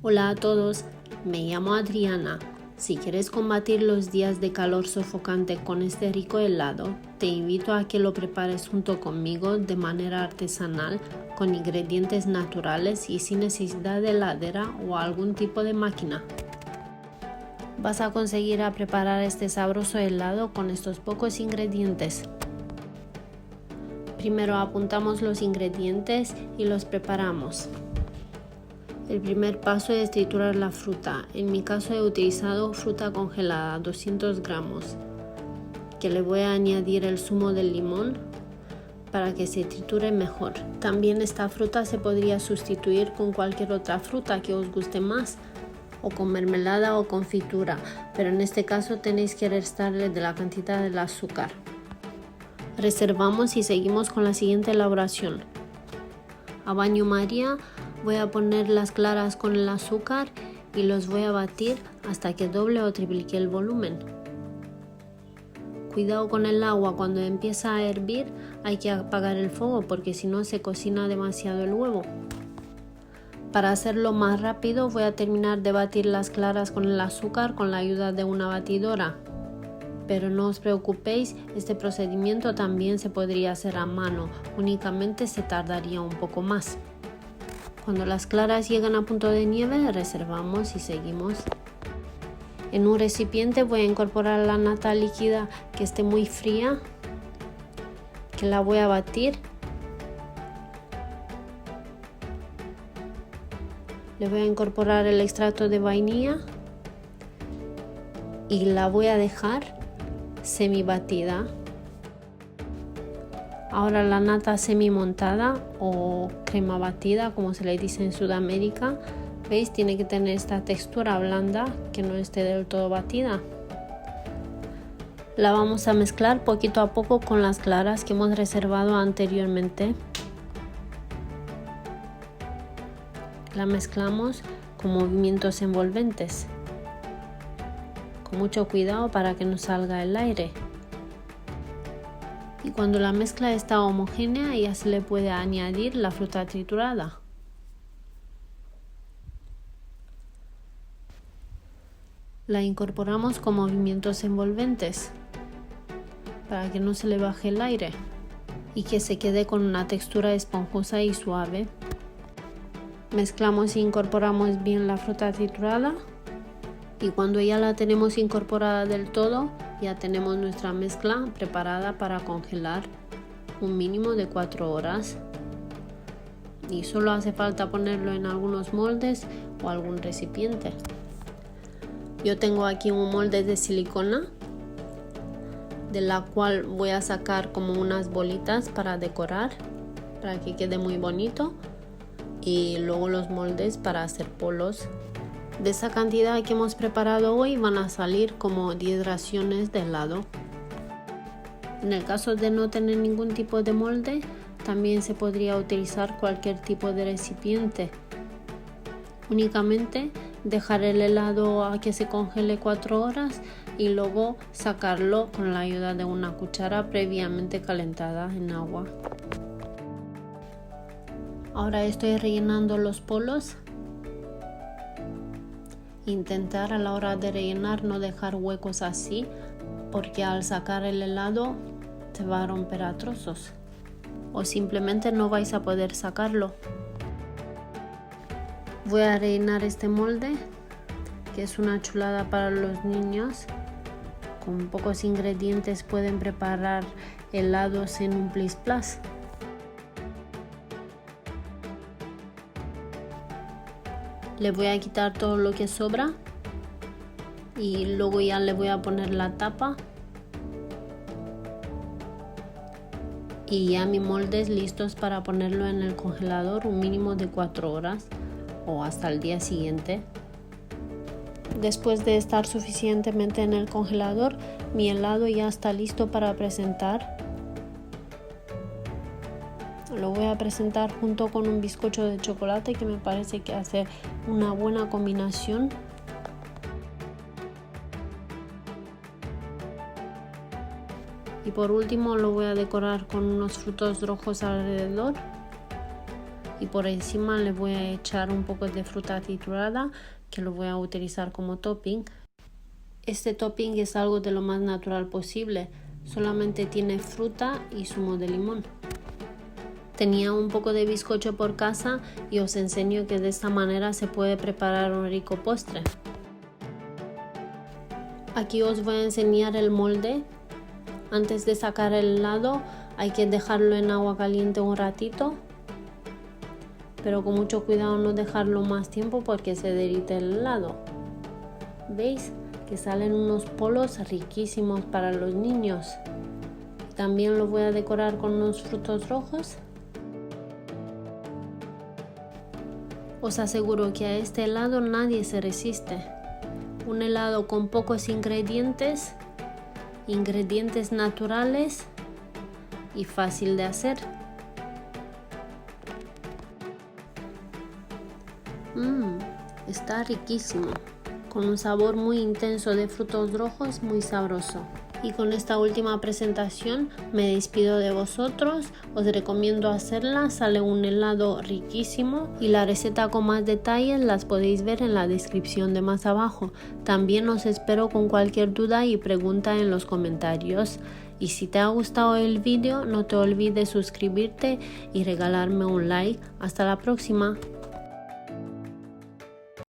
Hola a todos, me llamo Adriana. Si quieres combatir los días de calor sofocante con este rico helado, te invito a que lo prepares junto conmigo de manera artesanal, con ingredientes naturales y sin necesidad de heladera o algún tipo de máquina. Vas a conseguir preparar este sabroso helado con estos pocos ingredientes. Primero apuntamos los ingredientes y los preparamos. El primer paso es triturar la fruta. En mi caso he utilizado fruta congelada, 200 gramos, que le voy a añadir el zumo del limón para que se triture mejor. También esta fruta se podría sustituir con cualquier otra fruta que os guste más, o con mermelada o confitura, pero en este caso tenéis que restarle de la cantidad del azúcar. Reservamos y seguimos con la siguiente elaboración. A baño María voy a poner las claras con el azúcar y los voy a batir hasta que doble o triplique el volumen. Cuidado con el agua, cuando empieza a hervir hay que apagar el fuego porque si no se cocina demasiado el huevo. Para hacerlo más rápido voy a terminar de batir las claras con el azúcar con la ayuda de una batidora. Pero no os preocupéis, este procedimiento también se podría hacer a mano, únicamente se tardaría un poco más. Cuando las claras llegan a punto de nieve, reservamos y seguimos. En un recipiente voy a incorporar la nata líquida que esté muy fría, que la voy a batir. Le voy a incorporar el extracto de vainilla y la voy a dejar semi batida. Ahora la nata semi montada o crema batida, como se le dice en Sudamérica, ¿veis? Tiene que tener esta textura blanda, que no esté del todo batida. La vamos a mezclar poquito a poco con las claras que hemos reservado anteriormente. La mezclamos con movimientos envolventes, con mucho cuidado para que no salga el aire. Y cuando la mezcla está homogénea ya se le puede añadir la fruta triturada. La incorporamos con movimientos envolventes para que no se le baje el aire y que se quede con una textura esponjosa y suave. Mezclamos e incorporamos bien la fruta triturada y cuando ya la tenemos incorporada del todo, ya tenemos nuestra mezcla preparada para congelar un mínimo de 4 horas. Y solo hace falta ponerlo en algunos moldes o algún recipiente. Yo tengo aquí un molde de silicona, de la cual voy a sacar como unas bolitas para decorar, para que quede muy bonito. Y luego los moldes para hacer polos. De esa cantidad que hemos preparado hoy van a salir como 10 raciones de helado. En el caso de no tener ningún tipo de molde, también se podría utilizar cualquier tipo de recipiente. Únicamente dejar el helado a que se congele 4 horas y luego sacarlo con la ayuda de una cuchara previamente calentada en agua. Ahora estoy rellenando los polos. Intentar a la hora de rellenar no dejar huecos así, porque al sacar el helado se va a romper a trozos o simplemente no vais a poder sacarlo. Voy a rellenar este molde, que es una chulada para los niños. Con pocos ingredientes pueden preparar helados en un plis plas. Le voy a quitar todo lo que sobra y luego ya le voy a poner la tapa y ya mi molde es listo para ponerlo en el congelador un mínimo de 4 horas o hasta el día siguiente. Después de estar suficientemente en el congelador, mi helado ya está listo para presentar. Lo voy a presentar junto con un bizcocho de chocolate, que me parece que hace una buena combinación. Y por último lo voy a decorar con unos frutos rojos alrededor y por encima le voy a echar un poco de fruta triturada que lo voy a utilizar como topping. Este topping es algo de lo más natural posible, solamente tiene fruta y zumo de limón. Tenía un poco de bizcocho por casa y os enseño que de esta manera se puede preparar un rico postre. Aquí os voy a enseñar el molde. Antes de sacar el helado hay que dejarlo en agua caliente un ratito, pero con mucho cuidado no dejarlo más tiempo porque se derrite el helado. ¿Veis? Que salen unos polos riquísimos para los niños. También lo voy a decorar con unos frutos rojos. Os aseguro que a este helado nadie se resiste. Un helado con pocos ingredientes naturales y fácil de hacer. Está riquísimo, con un sabor muy intenso de frutos rojos, muy sabroso. Y con esta última presentación me despido de vosotros. Os recomiendo hacerla, sale un helado riquísimo y la receta con más detalles las podéis ver en la descripción de más abajo. También os espero con cualquier duda y pregunta en los comentarios. Y si te ha gustado el vídeo, no te olvides suscribirte y regalarme un like. Hasta la próxima.